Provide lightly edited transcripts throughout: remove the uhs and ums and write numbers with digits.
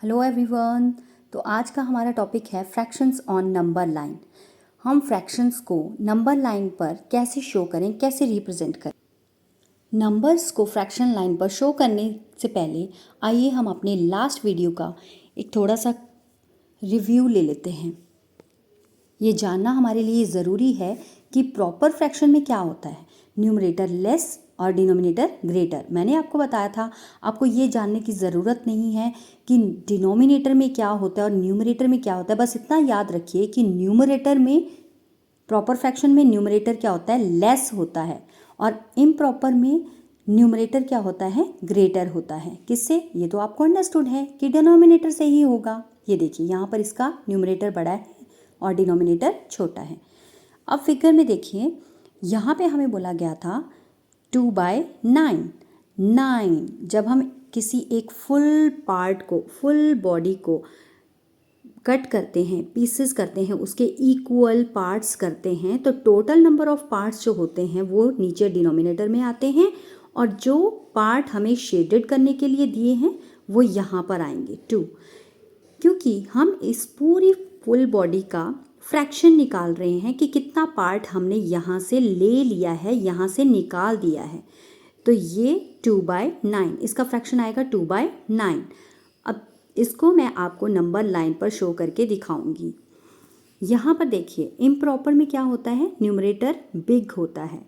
Hello everyone. तो आज का हमारा टॉपिक है फ्रैक्शंस ऑन नंबर लाइन। हम फ्रैक्शंस को नंबर लाइन पर कैसे शो करें, कैसे रिप्रेजेंट करें। नंबर्स को फ्रैक्शन लाइन पर शो करने से पहले आइए हम अपने लास्ट वीडियो का एक थोड़ा सा रिव्यू ले लेते हैं। ये जानना हमारे लिए ज़रूरी है कि प्रॉपर फ्रैक्शन में क्या होता है, न्यूमरेटर लेस और डिनोमिनेटर ग्रेटर। मैंने आपको बताया था, आपको ये जानने की ज़रूरत नहीं है कि डिनोमिनेटर में क्या होता है और न्यूमरेटर में क्या होता है। बस इतना याद रखिए कि न्यूमरेटर में, प्रॉपर फ्रैक्शन में न्यूमरेटर क्या होता है, लेस होता है, और इम्प्रॉपर में न्यूमरेटर क्या होता है, ग्रेटर होता है। किससे? ये तो आपको अंडरस्टूड है कि डिनोमिनेटर से ही होगा। ये देखिए यहाँ पर इसका न्यूमरेटर बड़ा है और डिनोमिनेटर छोटा है। अब फिगर में देखिए, यहाँ पे हमें बोला गया था 2/9। 9 जब हम किसी एक फुल पार्ट को, फुल बॉडी को कट करते हैं, पीसेस करते हैं, उसके इक्वल पार्ट्स करते हैं, तो टोटल नंबर ऑफ पार्ट्स जो होते हैं वो नीचे डिनोमिनेटर में आते हैं, और जो पार्ट हमें शेडेड करने के लिए दिए हैं वो यहाँ पर आएंगे 2। क्योंकि हम इस पूरी फुल बॉडी का फ्रैक्शन निकाल रहे हैं कि कितना पार्ट हमने यहाँ से ले लिया है, यहाँ से निकाल दिया है, तो ये 2/9, इसका फ्रैक्शन आएगा 2/9। अब इसको मैं आपको नंबर लाइन पर शो करके दिखाऊंगी। यहाँ पर देखिए, इम्प्रॉपर में क्या होता है, न्यूमरेटर बिग होता है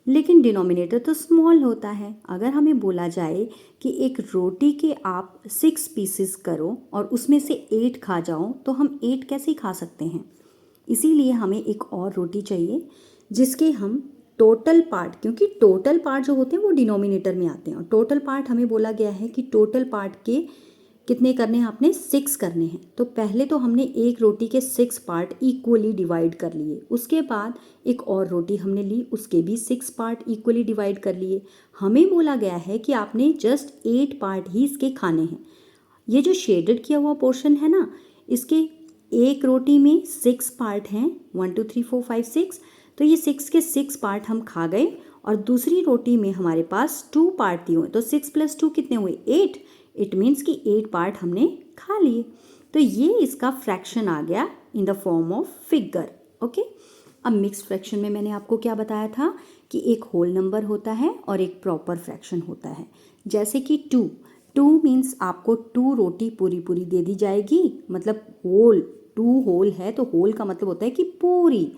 लेकिन डिनोमिनेटर तो स्मॉल होता है। अगर हमें बोला जाए कि एक रोटी के आप 6 पीसेस करो और उसमें से 8 खा जाओ, तो हम 8 कैसे खा सकते हैं? इसीलिए हमें एक और रोटी चाहिए जिसके हम टोटल पार्ट, क्योंकि टोटल पार्ट जो होते हैं वो डिनोमिनेटर में आते हैं, और टोटल पार्ट हमें बोला गया है कि टोटल पार्ट के कितने करने हैं, आपने 6 करने हैं। तो पहले तो हमने एक रोटी के 6 पार्ट इक्वली डिवाइड कर लिए, उसके बाद एक और रोटी हमने ली, उसके भी 6 पार्ट इक्वली डिवाइड कर लिए। हमें बोला गया है कि आपने जस्ट 8 पार्ट ही इसके खाने हैं। ये जो शेडेड किया हुआ पोर्शन है ना, इसके एक रोटी में 6 पार्ट हैं, 1 2 3 4 5 6, तो ये 6 के 6 पार्ट हम खा गए, और दूसरी रोटी में हमारे पास 2 पार्ट दिए हुए, तो 6 + 2 कितने हुए, 8। इट मीन्स कि 8 पार्ट हमने खा लिए। तो ये इसका फ्रैक्शन आ गया in the form of figure. Okay. अब मिक्स्ड फ्रैक्शन में मैंने आपको क्या बताया था कि एक होल नंबर होता है और एक प्रॉपर फ्रैक्शन होता है। जैसे कि 2 मीन्स आपको 2 रोटी पूरी पूरी दे दी जाएगी, मतलब होल, 2 होल है तो होल का मतलब होता है कि पूरी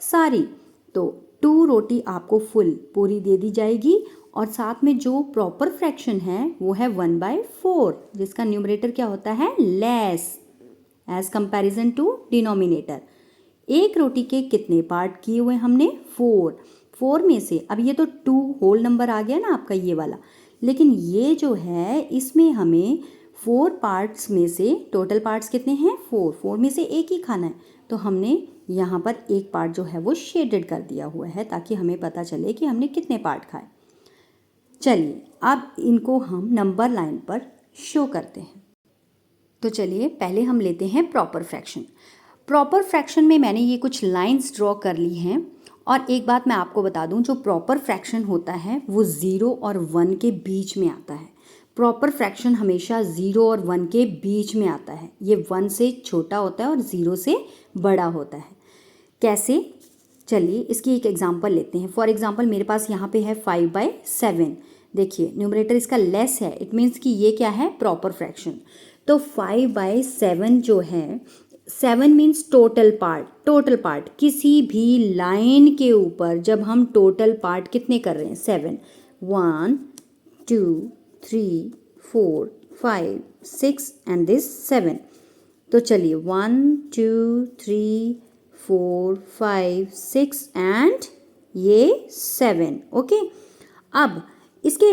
सारी। तो 2 रोटी आपको फुल पूरी दे दी जाएगी, और साथ में जो प्रॉपर फ्रैक्शन है वो है 1/4, जिसका न्यूमरेटर क्या होता है, less as comparison to denominator. एक रोटी के कितने पार्ट किए हुए हमने, 4 में से, अब ये तो 2 होल नंबर आ गया ना आपका ये वाला, लेकिन ये जो है इसमें हमें 4 पार्ट्स में से टोटल पार्ट्स कितने हैं, 4 में से एक ही खाना है, तो हमने यहाँ पर एक पार्ट जो है वो शेडेड कर दिया हुआ है ताकि हमें पता चले कि हमने कितने पार्ट खाए। चलिए अब इनको हम नंबर लाइन पर शो करते हैं। तो चलिए पहले हम लेते हैं प्रॉपर फ्रैक्शन। प्रॉपर फ्रैक्शन में मैंने ये कुछ लाइंस ड्रॉ कर ली हैं, और एक बात मैं आपको बता दूं, जो प्रॉपर फ्रैक्शन होता है वो 0 और 1 के बीच में आता है। प्रॉपर फ्रैक्शन हमेशा 0 और 1 के बीच में आता है। ये 1 से छोटा होता है और 0 से बड़ा होता है। कैसे? चलिए इसकी एक एग्जांपल लेते हैं। फॉर एग्जांपल मेरे पास यहाँ पे है 5/7। देखिए न्यूमरेटर इसका लेस है, इट मीन्स कि ये क्या है, प्रॉपर फ्रैक्शन। तो 5/7 जो है, 7 means total part. Total part किसी भी लाइन के ऊपर जब हम टोटल पार्ट कितने कर रहे हैं, 7, 1 2 3 4 5 6 एंड दिस 7। तो चलिए 1 2 3 4 5 6 एंड ये 7। ओके। अब इसके,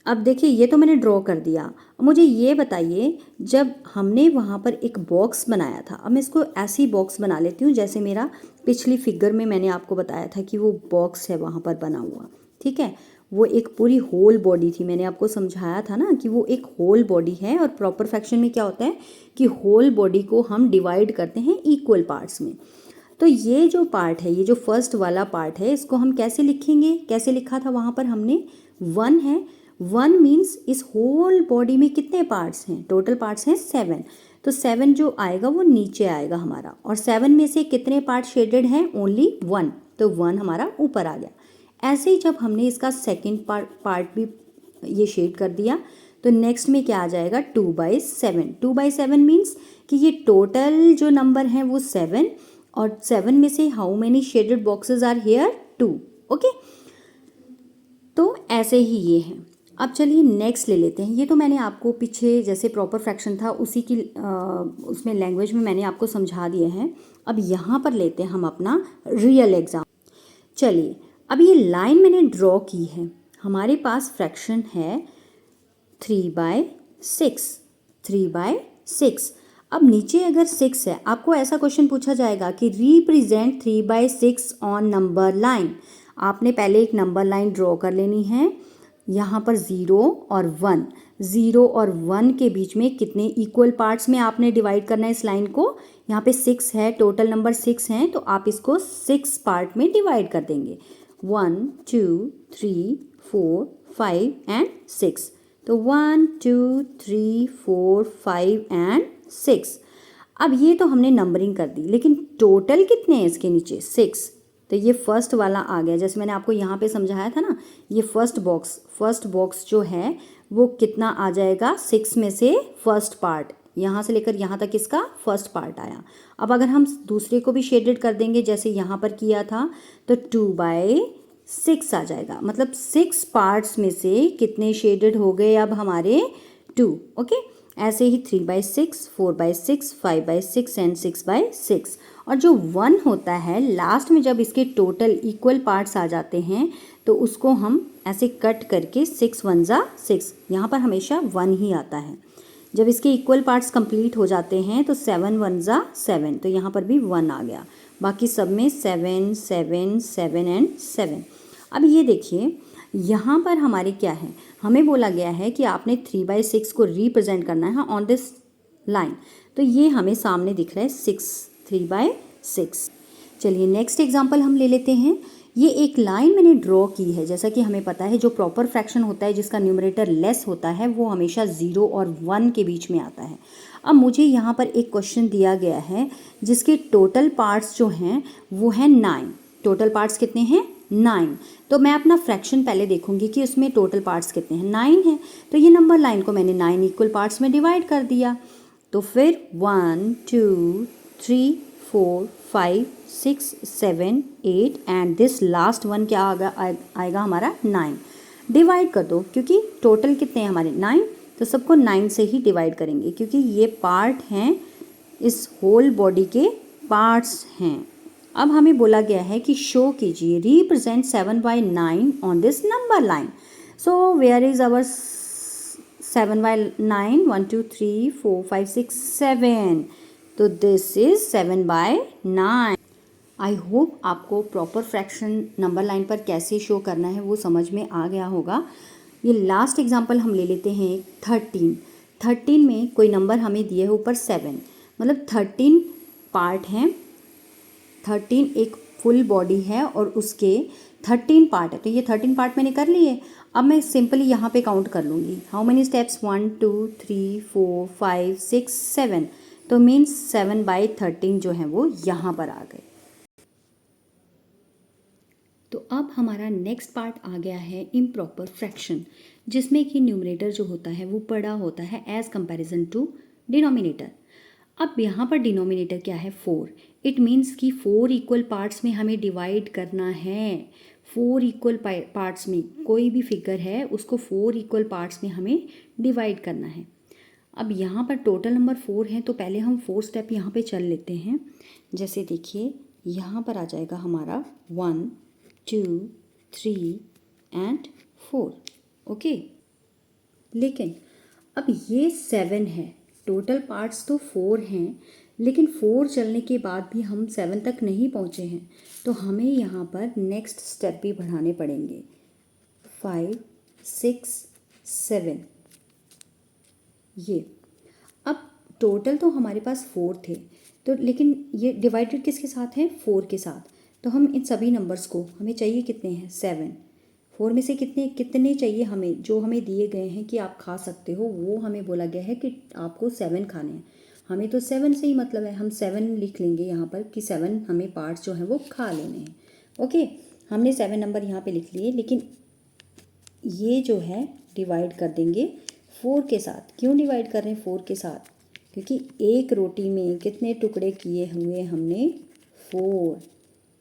अब देखिए ये तो मैंने ड्रॉ कर दिया। मुझे ये बताइए, जब हमने वहाँ पर एक बॉक्स बनाया था, अब मैं इसको ऐसी बॉक्स बना लेती हूँ जैसे मेरा पिछली फिगर में मैंने आपको बताया था कि वो बॉक्स है वहाँ पर बना हुआ, ठीक है। वो एक पूरी होल बॉडी थी, मैंने आपको समझाया था ना कि वो एक होल बॉडी है, और प्रॉपर फ्रैक्शन में क्या होता है कि होल बॉडी को हम डिवाइड करते हैं इक्वल पार्ट्स में। तो ये जो पार्ट है, ये जो फर्स्ट वाला पार्ट है, इसको हम कैसे लिखेंगे, कैसे लिखा था वहाँ पर हमने, 1 है, वन मीन्स इस होल बॉडी में कितने पार्ट्स हैं, टोटल पार्ट्स हैं 7, तो 7 जो आएगा वो नीचे आएगा हमारा, और 7 में से कितने पार्ट शेडेड हैं, ओनली 1, तो 1 हमारा ऊपर आ गया। ऐसे ही जब हमने इसका सेकेंड पार्ट भी ये शेड कर दिया तो नेक्स्ट में क्या आ जाएगा, 2/7। 2/7 मीन्स कि ये टोटल जो नंबर हैं वो 7, और 7 में से how many shaded boxes are here, 2। Okay, तो ऐसे ही ये हैं। अब चलिए नेक्स्ट ले लेते हैं। ये तो मैंने आपको पीछे जैसे प्रॉपर फ्रैक्शन था उसी की उसमें लैंग्वेज में मैंने आपको समझा दिए हैं। अब यहाँ पर लेते हैं हम अपना रियल एग्जाम। चलिए, अब ये लाइन मैंने ड्रॉ की है, हमारे पास फ्रैक्शन है 3/6, 3/6। अब नीचे अगर 6 है, आपको ऐसा क्वेश्चन पूछा जाएगा कि रिप्रेजेंट 3/6 ऑन नंबर लाइन। आपने पहले एक नंबर लाइन ड्रॉ कर लेनी है, यहाँ पर 0 और 1, 0 और 1 के बीच में कितने इक्वल पार्ट्स में आपने डिवाइड करना है इस लाइन को। यहाँ पे 6 है, टोटल नंबर 6 हैं, तो आप इसको 6 पार्ट में डिवाइड कर देंगे, 1 2 3 4 5 एंड 6। तो 1 2 3 4 5 एंड 6। अब ये तो हमने नंबरिंग कर दी, लेकिन टोटल कितने हैं इसके नीचे, 6। तो ये फर्स्ट वाला आ गया, जैसे मैंने आपको यहाँ पे समझाया था ना, ये फर्स्ट बॉक्स जो है वो कितना आ जाएगा, 6 में से फर्स्ट पार्ट, यहाँ से लेकर यहाँ तक इसका फर्स्ट पार्ट आया। अब अगर हम दूसरे को भी शेडेड कर देंगे जैसे यहाँ पर किया था, तो 2/6 आ जाएगा, मतलब 6 पार्ट्स में से कितने शेडेड हो गए अब हमारे, 2। ओके, ऐसे ही 3/6, 4/6, 5/6 एंड 6/6। और जो 1 होता है लास्ट में, जब इसके टोटल इक्वल पार्ट्स आ जाते हैं तो उसको हम ऐसे कट करके 6 1 जा 6, यहाँ पर हमेशा 1 ही आता है। जब इसके इक्वल पार्ट्स कंप्लीट हो जाते हैं तो 7 1 जा 7, तो यहाँ पर भी 1 आ गया, बाकी सब में 7 7 7 एंड 7। अब ये देखिए यहाँ पर हमारे क्या है, हमें बोला गया है कि आपने 3/6 को रिप्रेजेंट करना है ऑन दिस लाइन, तो ये हमें सामने दिख रहा है 6, 3/6। चलिए नेक्स्ट एग्जांपल हम ले लेते हैं। ये एक लाइन मैंने ड्रॉ की है, जैसा कि हमें पता है जो प्रॉपर फ्रैक्शन होता है जिसका न्यूमरेटर लेस होता है वो हमेशा 0 और 1 के बीच में आता है। अब मुझे यहाँ पर एक क्वेश्चन दिया गया है जिसके टोटल पार्ट्स जो हैं वो हैं 9। टोटल पार्ट्स कितने हैं, 9। तो मैं अपना फ्रैक्शन पहले देखूंगी कि उसमें टोटल पार्ट्स कितने हैं, 9 है, तो ये नंबर लाइन को मैंने 9 इक्वल पार्ट्स में डिवाइड कर दिया। तो फिर 1 2 3 4 5 6 7 8 एंड दिस लास्ट वन क्या आएगा हमारा 9। डिवाइड कर दो, क्योंकि टोटल कितने हैं हमारे 9, तो सबको 9 से ही डिवाइड करेंगे क्योंकि ये पार्ट हैं, इस होल बॉडी के पार्ट्स हैं। अब हमें बोला गया है कि शो कीजिए, represent 7/9 on this number line. So where is our 7/9, 1 2 3 4 5 6 7, तो दिस इज 7/9। आई होप आपको प्रॉपर फ्रैक्शन नंबर लाइन पर कैसे शो करना है वो समझ में आ गया होगा। ये लास्ट एग्जांपल हम ले लेते हैं 13 में कोई नंबर हमें दिए है ऊपर 7, मतलब 13 पार्ट हैं, 13 एक फुल बॉडी है और उसके 13 पार्ट है, तो ये 13 पार्ट मैंने कर लिए। अब मैं सिंपली यहाँ पे काउंट कर लूँगी, हाउ मेनी स्टेप्स, 1 2 3 4 5 6 7, तो मीन्स 7/13 जो है वो यहाँ पर आ गए। तो अब हमारा नेक्स्ट पार्ट आ गया है इम्प्रॉपर फ्रैक्शन, जिसमें कि न्यूमरेटर जो होता है वो बड़ा होता है एज कंपैरिजन टू डिनोमिनेटर। अब यहाँ पर डिनोमिनेटर क्या है, 4। इट मीन्स कि 4 इक्वल पार्ट्स में हमें डिवाइड करना है। 4 इक्वल पार्ट्स में कोई भी फिगर है उसको 4 इक्वल पार्ट्स में हमें डिवाइड करना है। अब यहाँ पर टोटल नंबर 4 है, तो पहले हम 4 स्टेप यहाँ पे चल लेते हैं। जैसे देखिए यहाँ पर आ जाएगा हमारा 1 2 3 एंड 4। ओके, लेकिन अब ये 7 है, टोटल पार्ट्स तो 4 हैं, लेकिन 4 चलने के बाद भी हम 7 तक नहीं पहुँचे हैं, तो हमें यहाँ पर नेक्स्ट स्टेप भी बढ़ाने पड़ेंगे, 5 6 7। ये अब टोटल तो हमारे पास 4 थे, तो लेकिन ये डिवाइडेड किसके साथ है, 4 के साथ, तो हम इन सभी नंबर्स को, हमें चाहिए कितने हैं 7, 4 में से कितने कितने चाहिए हमें, जो हमें दिए गए हैं कि आप खा सकते हो, वो हमें बोला गया है कि आपको 7 खाने हैं। हमें तो 7 से ही मतलब है, हम 7 लिख लेंगे यहाँ पर कि 7 हमें पार्ट्स जो हैं वो खा लेने हैं। ओके, हमने 7 नंबर यहाँ पे लिख लिए, लेकिन ये जो है डिवाइड कर देंगे 4 के साथ। क्यों डिवाइड कर रहे हैं 4 के साथ? क्योंकि एक रोटी में कितने टुकड़े किए हुए हमने? 4।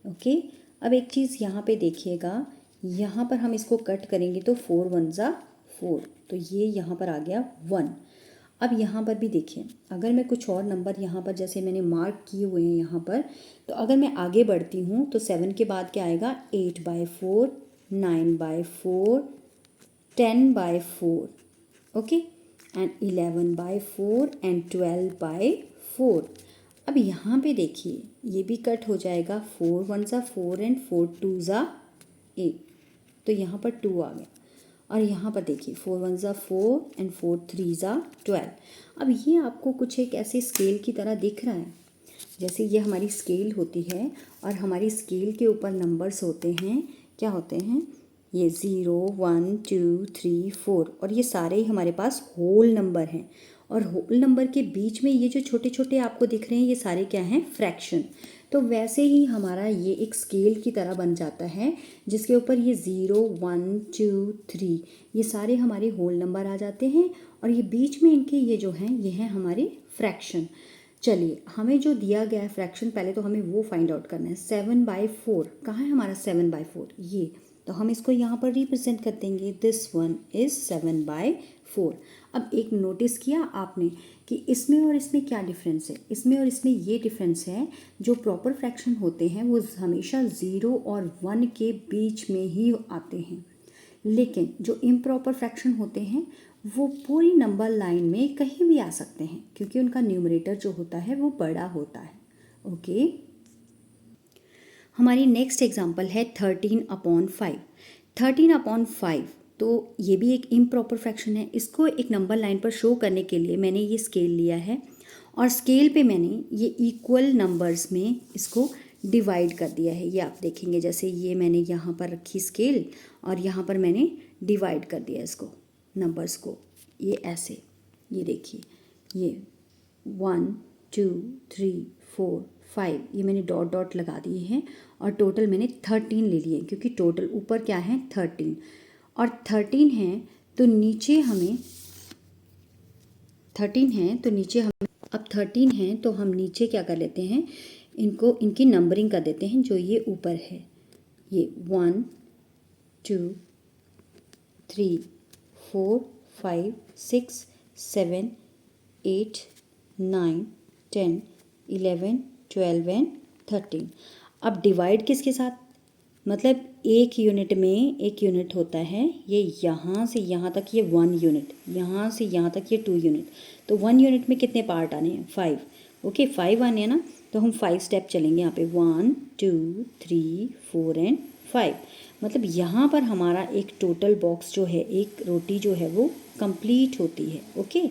ओके, अब एक चीज़ यहाँ पे देखिएगा, यहाँ पर हम इसको कट करेंगे तो 4 1 ज़ा 4, तो ये यहाँ पर आ गया 1। अब यहाँ पर भी देखिए, अगर मैं कुछ और नंबर यहाँ पर जैसे मैंने मार्क किए हुए हैं यहाँ पर, तो अगर मैं आगे बढ़ती हूँ तो 7 के बाद क्या आएगा? 8/4, 9/4, 10/4, ओके, एंड 11/4 एंड 12/4। अब यहाँ पे देखिए, ये भी कट हो जाएगा, 4 1 ज़ा 4 एंड 4 2 ज़ा 8, तो यहाँ पर 2 आ गया। और यहाँ पर देखिए 4 1 ज़ा 4 एंड 4 3 ज़ा 12। अब ये आपको कुछ एक ऐसे स्केल की तरह दिख रहा है, जैसे ये हमारी स्केल होती है और हमारी स्केल के ऊपर नंबर्स होते हैं, क्या होते हैं? ये 0 1 2 3 4, और ये सारे ही हमारे पास होल नंबर हैं। और होल नंबर के बीच में ये जो छोटे छोटे आपको दिख रहे हैं, ये सारे क्या हैं? फ्रैक्शन। तो वैसे ही हमारा ये एक स्केल की तरह बन जाता है, जिसके ऊपर ये 0 1 2 3 ये सारे हमारे होल नंबर आ जाते हैं, और ये बीच में इनके ये जो हैं, ये हैं हमारे फ्रैक्शन। चलिए, हमें जो दिया गया है फ्रैक्शन, पहले तो हमें वो फाइंड आउट करना है। 7/4 कहाँ है हमारा? 7/4 ये, तो हम इसको यहाँ पर रिप्रेजेंट कर देंगे, दिस वन इज़ 7/4। अब एक नोटिस किया आपने कि इसमें और इसमें क्या डिफरेंस है? इसमें और इसमें ये डिफरेंस है, जो प्रॉपर फ्रैक्शन होते हैं वो हमेशा 0 और 1 के बीच में ही आते हैं, लेकिन जो इम्प्रॉपर फ्रैक्शन होते हैं वो पूरी नंबर लाइन में कहीं भी आ सकते हैं, क्योंकि उनका न्यूमरेटर जो होता है वो बड़ा होता है। ओके, हमारी नेक्स्ट एग्जांपल है 13/5। 13/5, तो ये भी एक इम्प्रॉपर फ्रैक्शन है। इसको एक नंबर लाइन पर शो करने के लिए मैंने ये स्केल लिया है, और स्केल पे मैंने ये इक्वल नंबर्स में इसको डिवाइड कर दिया है। ये आप देखेंगे, जैसे ये मैंने यहाँ पर रखी स्केल, और यहाँ पर मैंने डिवाइड कर दिया इसको, नंबर्स को, ये ऐसे। ये देखिए, ये 1 2 3 4 5 ये मैंने डॉट डॉट लगा दिए हैं, और टोटल मैंने 13 ले लिए, क्योंकि टोटल ऊपर क्या है? 13, और 13 है तो नीचे हमें 13 है तो नीचे हम, अब 13 है तो हम नीचे क्या कर लेते हैं? इनको, इनकी नंबरिंग कर देते हैं। जो ये ऊपर है, ये 1 2 3 4 5 6 7 8 9 10 11 12 एंड 13। अब डिवाइड किसके साथ? मतलब एक यूनिट में एक यूनिट होता है, ये यहाँ से यहाँ तक ये 1 यूनिट, यहाँ से यहाँ तक ये 2 यूनिट, तो 1 यूनिट में कितने पार्ट आने हैं? 5। ओके, 5 आने हैं ना, तो हम 5 स्टेप चलेंगे यहाँ पे, 1 2 3 4 एंड 5। मतलब यहाँ पर हमारा एक टोटल बॉक्स जो है, एक रोटी जो है वो कंप्लीट होती है। ओके,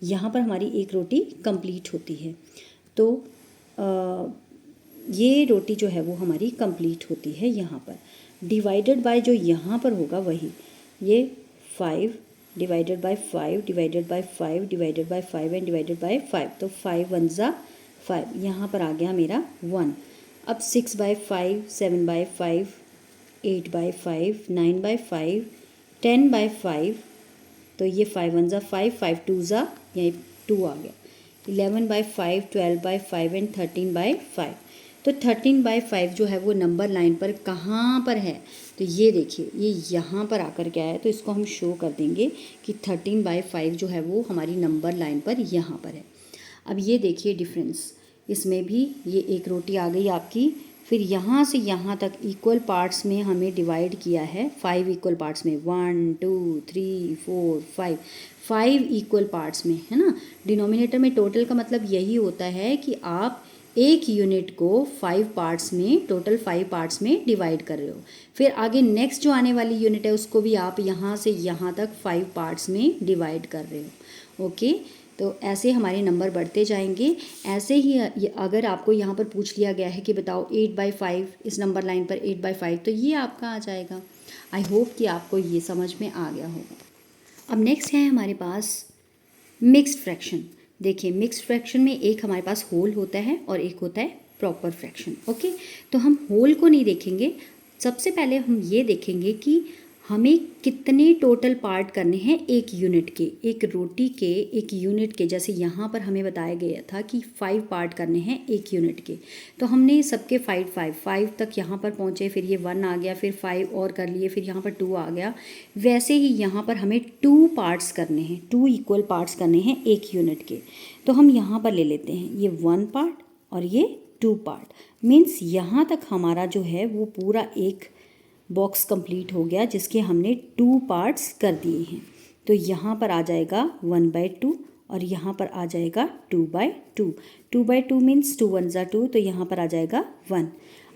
यहाँ पर हमारी एक रोटी कंप्लीट होती है, तो ये रोटी जो है वो हमारी कंप्लीट होती है यहाँ पर। डिवाइडेड बाय जो यहाँ पर होगा वही, ये 5 divided by 5 divided by 5 divided by 5 and divided by 5, तो 5 1 ज़ा 5, यहाँ पर आ गया मेरा 1। अब 6/5 7/5 8/5 9/5 10/5, तो ये 5 1 ज़ा 5 5 2 ज़ा, ये 2 आ गया। 11/5 12/5 एंड 13/5, तो 13/5 जो है वो नंबर लाइन पर कहाँ पर है? तो ये देखिए, ये यहाँ पर आकर के आया, तो इसको हम शो कर देंगे कि 13/5 जो है वो हमारी नंबर लाइन पर यहाँ पर है। अब ये देखिए डिफरेंस, इसमें भी ये एक रोटी आ गई आपकी, फिर यहाँ से यहाँ तक इक्वल पार्ट्स में हमें डिवाइड किया है, 5 इक्वल पार्ट्स में, 1 2 3 4 5 5 इक्वल पार्ट्स में, है ना। डिनोमिनेटर में टोटल का मतलब यही होता है कि आप एक यूनिट को 5 पार्ट्स में, टोटल 5 पार्ट्स में डिवाइड कर रहे हो। फिर आगे नेक्स्ट जो आने वाली यूनिट है उसको भी आप यहाँ से यहाँ तक 5 पार्ट्स में डिवाइड कर रहे हो। ओके, तो ऐसे हमारे नंबर बढ़ते जाएंगे। ऐसे ही अगर आपको यहाँ पर पूछ लिया गया है कि बताओ 8/5, इस नंबर लाइन पर 8/5, तो ये आपका आ जाएगा। आई होप कि आपको ये समझ में आ गया होगा। अब नेक्स्ट है हमारे पास मिक्स्ड फ्रैक्शन। देखिए मिक्स्ड फ्रैक्शन में एक हमारे पास होल होता है और एक होता है प्रॉपर फ्रैक्शन। ओके, तो हम होल को नहीं देखेंगे, सबसे पहले हम ये देखेंगे कि हमें कितने टोटल पार्ट करने हैं एक यूनिट के, एक रोटी के एक यूनिट के। जैसे यहाँ पर हमें बताया गया था कि 5 पार्ट करने हैं एक यूनिट के, तो हमने सबके 5 तक यहाँ पर पहुँचे, फिर ये 1 आ गया, फिर 5 और कर लिए, फिर यहाँ पर 2 आ गया। वैसे ही यहाँ पर हमें 2 पार्ट्स करने हैं, 2 इक्वल पार्ट्स करने हैं एक यूनिट के। तो हम यहाँ पर ले लेते हैं ये 1 पार्ट और ये 2 पार्ट, मीन्स यहाँ तक हमारा जो है वो पूरा एक बॉक्स कंप्लीट हो गया जिसके हमने 2 पार्ट्स कर दिए हैं। तो यहाँ पर आ जाएगा 1/2 और यहाँ पर आ जाएगा 2/2। 2/2 मीन्स 2 1 2, तो यहाँ पर आ जाएगा 1।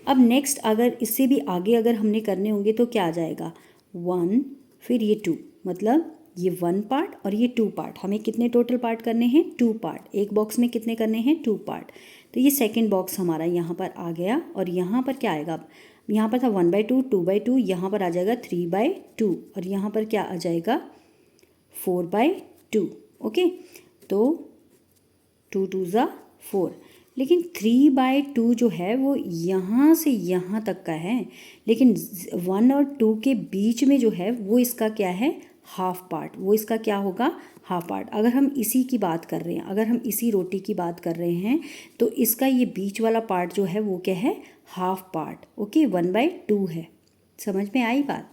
अब नेक्स्ट अगर इससे भी आगे अगर हमने करने होंगे तो क्या आ जाएगा 1 फिर ये 2, मतलब ये 1 पार्ट और ये 2 पार्ट। हमें कितने टोटल पार्ट करने हैं 2 पार्ट। एक बॉक्स में कितने करने हैं 2 पार्ट। तो ये सेकेंड बॉक्स हमारा यहाँ पर आ गया और यहाँ पर क्या आएगा, यहाँ पर था 1/2 2/2, यहाँ पर आ जाएगा 3/2 और यहाँ पर क्या आ जाएगा 4/2। ओके, तो 2 2 4, लेकिन 3/2 जो है वो यहाँ से यहाँ तक का है, लेकिन 1 और 2 के बीच में जो है वो इसका क्या है हाफ पार्ट, वो इसका क्या होगा हाफ पार्ट। अगर हम इसी की बात कर रहे हैं, अगर हम इसी रोटी की बात कर रहे हैं तो इसका ये बीच वाला पार्ट जो है वो क्या है हाफ पार्ट। ओके, 1/2 है। समझ में आई बात?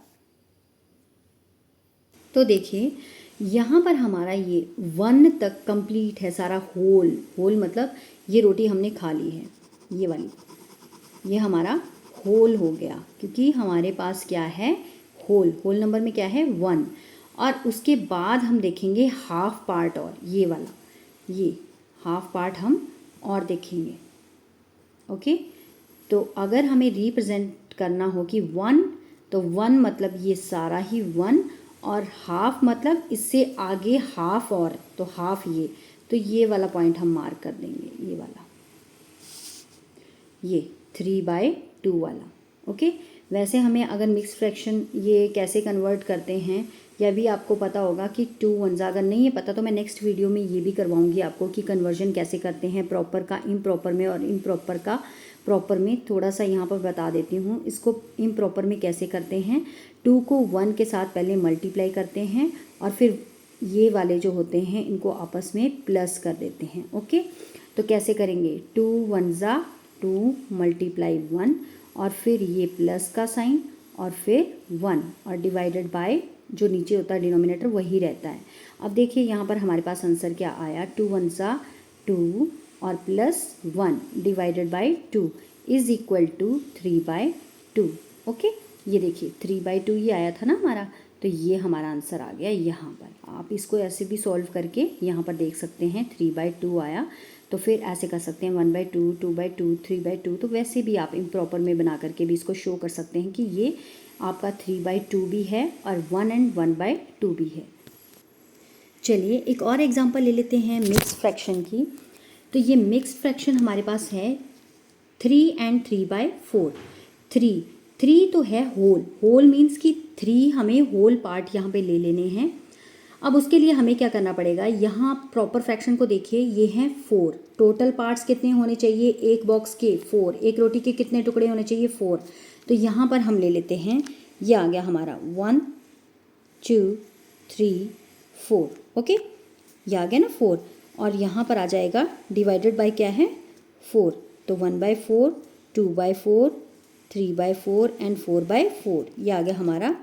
तो देखिए यहाँ पर हमारा ये 1 तक कंप्लीट है सारा होल। होल मतलब ये रोटी हमने खा ली है, ये वाली, ये हमारा होल हो गया, क्योंकि हमारे पास क्या है होल। होल नंबर में क्या है 1। और उसके बाद हम देखेंगे हाफ पार्ट, और ये वाला, ये हाफ पार्ट हम और देखेंगे। ओके, तो अगर हमें रिप्रेजेंट करना हो कि 1, तो 1 मतलब ये सारा ही 1, और हाफ मतलब इससे आगे हाफ और, तो हाफ ये, तो ये वाला पॉइंट हम मार्क कर देंगे, ये वाला, ये 3/2 वाला। ओके, वैसे हमें अगर मिक्स फ्रैक्शन ये कैसे कन्वर्ट करते हैं यह भी आपको पता होगा कि 2 1 अगर नहीं है पता तो मैं नेक्स्ट वीडियो में ये भी करवाऊंगी आपको कि कन्वर्जन कैसे करते हैं प्रॉपर का इम्प्रॉपर में, और इम्प्रॉपर का प्रॉपर में। थोड़ा सा यहाँ पर बता देती हूँ इसको इम्प्रॉपर में कैसे करते हैं। 2 को 1 के साथ पहले मल्टीप्लाई करते हैं और फिर ये वाले जो होते हैं इनको आपस में प्लस कर देते हैं। ओके, तो कैसे करेंगे 2 1 2 मल्टीप्लाई 1 और फिर ये प्लस का साइन और फिर 1 और डिवाइडेड बाय जो नीचे होता है डिनोमिनेटर वही रहता है। अब देखिए यहाँ पर हमारे पास आंसर क्या आया, 2 1 2 और plus 1 divided by 2 is equal to 3/2। Okay, ये देखिए 3/2 ये आया था ना हमारा, तो ये हमारा आंसर आ गया यहाँ पर। आप इसको ऐसे भी सॉल्व करके यहाँ पर देख सकते हैं 3/2 आया, तो फिर ऐसे कर सकते हैं 1/2 2/2 3/2। तो वैसे भी आप इम्प्रॉपर में बना करके भी इसको शो कर सकते हैं कि ये आपका 3/2 भी है और 1 and 1/2 भी है। चलिए एक और एग्जांपल ले लेते हैं मिक्स फ्रैक्शन की। तो ये मिक्स फ्रैक्शन हमारे पास है 3 and 3/4। 3 तो है होल, होल मीन्स कि 3 हमें होल पार्ट यहाँ पे ले लेने हैं। अब उसके लिए हमें क्या करना पड़ेगा, यहाँ प्रॉपर फ्रैक्शन को देखिए, ये हैं 4। टोटल पार्ट्स कितने होने चाहिए एक बॉक्स के 4, एक रोटी के कितने टुकड़े होने चाहिए 4। तो यहाँ पर हम ले लेते हैं, ये आ गया हमारा 1 2 3 4। ओके, ये आ गया ना 4, और यहाँ पर आ जाएगा डिवाइडेड बाय क्या है 4, तो 1/4 2/4 3/4 एंड 4/4, ये आ गया हमारा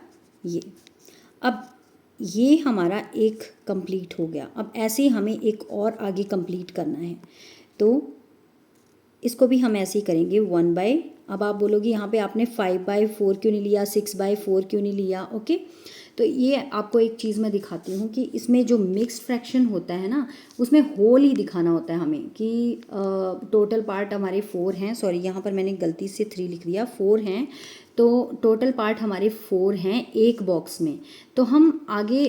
ये। अब ये हमारा एक कंप्लीट हो गया। अब ऐसे ही हमें एक और आगे कंप्लीट करना है, तो इसको भी हम ऐसे ही करेंगे 1 अब आप बोलोगे यहाँ पे आपने 5/4 क्यों नहीं लिया, 6/4 क्यों नहीं लिया। ओके, तो ये आपको एक चीज़ मैं दिखाती हूँ कि इसमें जो मिक्स्ड फ्रैक्शन होता है ना उसमें होल ही दिखाना होता है हमें कि टोटल पार्ट हमारे 4 हैं। सॉरी, यहाँ पर मैंने गलती से 3 लिख दिया, 4 हैं। तो टोटल पार्ट हमारे 4 हैं एक बॉक्स में। तो हम आगे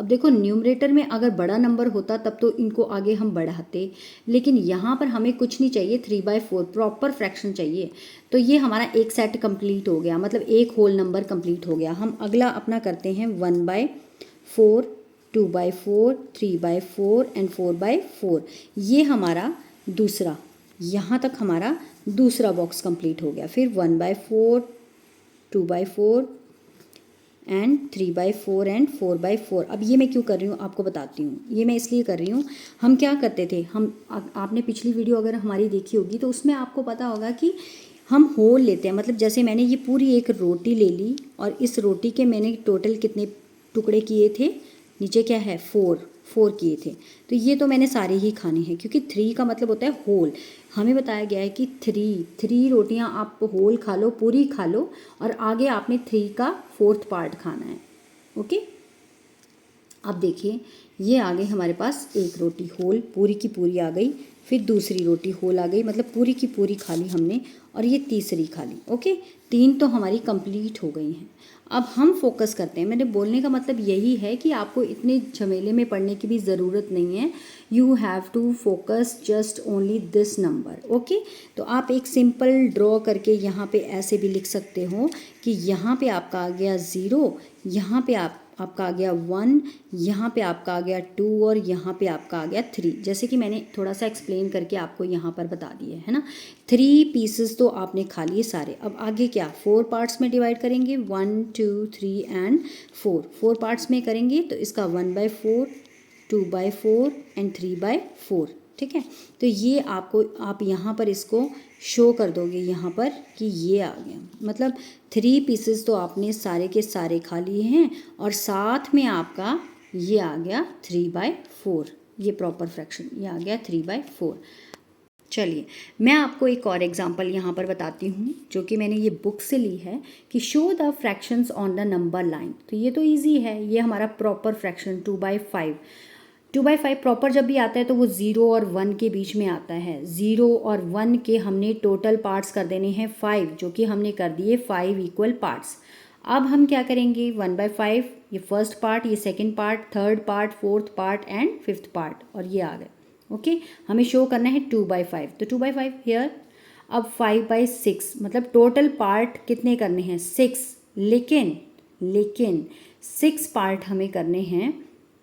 अब देखो न्यूमरेटर में अगर बड़ा नंबर होता तब तो इनको आगे हम बढ़ाते, लेकिन यहाँ पर हमें कुछ नहीं चाहिए, 3/4 प्रॉपर फ्रैक्शन चाहिए। तो ये हमारा एक सेट कंप्लीट हो गया, मतलब एक होल नंबर कंप्लीट हो गया। हम अगला अपना करते हैं 1/4, 2/4, 3/4 एंड 4/4। ये हमारा दूसरा, यहाँ तक हमारा दूसरा बॉक्स कंप्लीट हो गया। फिर 1/4, 2/4 एंड 3/4 एंड 4/4। अब ये मैं क्यों कर रही हूँ आपको बताती हूँ। ये मैं इसलिए कर रही हूँ, हम क्या करते थे, आपने पिछली वीडियो अगर हमारी देखी होगी तो उसमें आपको पता होगा कि हम होल लेते हैं। मतलब जैसे मैंने ये पूरी एक रोटी ले ली और इस रोटी के मैंने टोटल कितने टुकड़े किए थे, नीचे क्या है 4 किए थे। तो ये तो मैंने सारे ही खाने हैं, क्योंकि 3 का मतलब होता है होल। हमें बताया गया है कि 3 रोटियां आप होल खा लो, पूरी खा लो, और आगे आपने 3 का 4th पार्ट खाना है। ओके, अब देखिए ये आ गई हमारे पास एक रोटी होल पूरी की पूरी आ गई, फिर दूसरी रोटी होल आ गई, मतलब पूरी की पूरी खा ली हमने, और ये तीसरी खा ली। ओके, 3 तो हमारी कंप्लीट हो गई हैं। अब हम फोकस करते हैं, मेरे बोलने का मतलब यही है कि आपको इतने झमेले में पढ़ने की भी ज़रूरत नहीं है। You have to focus just only this number. Okay, तो आप एक सिंपल ड्रॉ करके यहाँ पे ऐसे भी लिख सकते हो कि यहाँ पे आपका आ गया 0, यहाँ पे आपका आ गया 1, यहाँ पे आपका आ गया 2, और यहाँ पे आपका आ गया 3। जैसे कि मैंने थोड़ा सा एक्सप्लेन करके आपको यहाँ पर बता दिया है ना। 3 पीसेस तो आपने खा लिए सारे। अब आगे क्या, 4 पार्ट्स में डिवाइड करेंगे, 1, 2, 3 एंड 4 पार्ट्स में करेंगे। तो इसका 1/4, 2/4 एंड 3/4। ठीक है, तो ये आप यहाँ पर इसको शो कर दोगे यहाँ पर कि ये आ गया, मतलब 3 पीसेस तो आपने सारे के सारे खा लिए हैं, और साथ में आपका ये आ गया 3/4। ये प्रॉपर फ्रैक्शन, ये आ गया 3/4। चलिए मैं आपको एक और एग्जांपल यहाँ पर बताती हूँ, जो कि मैंने ये बुक से ली है, कि show the fractions on the number line. तो ये तो इजी है, ये हमारा प्रॉपर फ्रैक्शन 2/5। 2/5 प्रॉपर जब भी आता है तो वो 0 और 1 के बीच में आता है। 0 और 1 के हमने टोटल पार्ट्स कर देने हैं 5, जो कि हमने कर दिए 5 इक्वल पार्ट्स। अब हम क्या करेंगे, 1/5 ये फर्स्ट पार्ट, ये second part, third part, fourth part and fifth part, और ये आ गए। ओके, हमें शो करना है 2/5, तो 2/5 हियर। अब 5/6, मतलब टोटल पार्ट कितने करने हैं 6, लेकिन 6 पार्ट हमें करने हैं।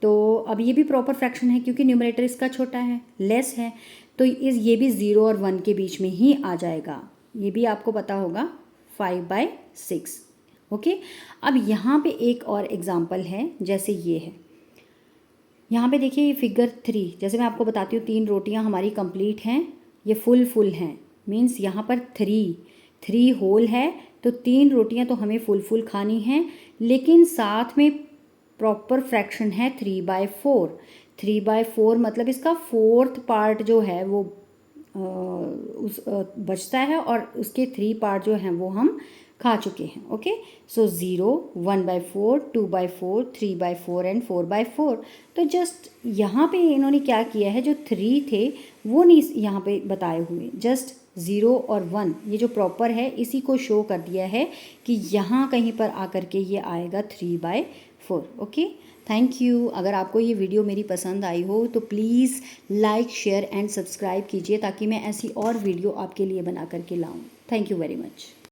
तो अब ये भी प्रॉपर फ्रैक्शन है, क्योंकि न्यूमरेटर इसका छोटा है, लेस है, तो ये भी 0 और 1 के बीच में ही आ जाएगा। ये भी आपको पता होगा 5/6। ओके, अब यहाँ पे एक और एग्जांपल है, जैसे ये है। यहाँ पे देखिए ये फिगर 3, जैसे मैं आपको बताती हूँ 3 रोटियाँ हमारी कंप्लीट हैं, ये फुल हैं, मीन्स यहाँ पर 3 होल है, तो 3 रोटियाँ तो हमें फुल खानी हैं, लेकिन साथ में प्रॉपर फ्रैक्शन है 3/4। 3/4 मतलब इसका 4th पार्ट जो है वो बचता है, और उसके 3 पार्ट जो हैं वो हम खा चुके हैं। Okay, so 0, 1/4, 2/4, 3/4 and 4/4। तो जस्ट यहाँ पे इन्होंने क्या किया है, जो 3 थे वो नहीं यहाँ पे बताए हुए, जस्ट 0 और 1 ये जो प्रॉपर है इसी को शो कर दिया है कि यहाँ कहीं पर आकर के ये आएगा 3/4। Okay, thank you. अगर आपको ये वीडियो मेरी पसंद आई हो तो please like, share and subscribe कीजिए, ताकि मैं ऐसी और वीडियो आपके लिए बना करके लाऊं। Thank you very much.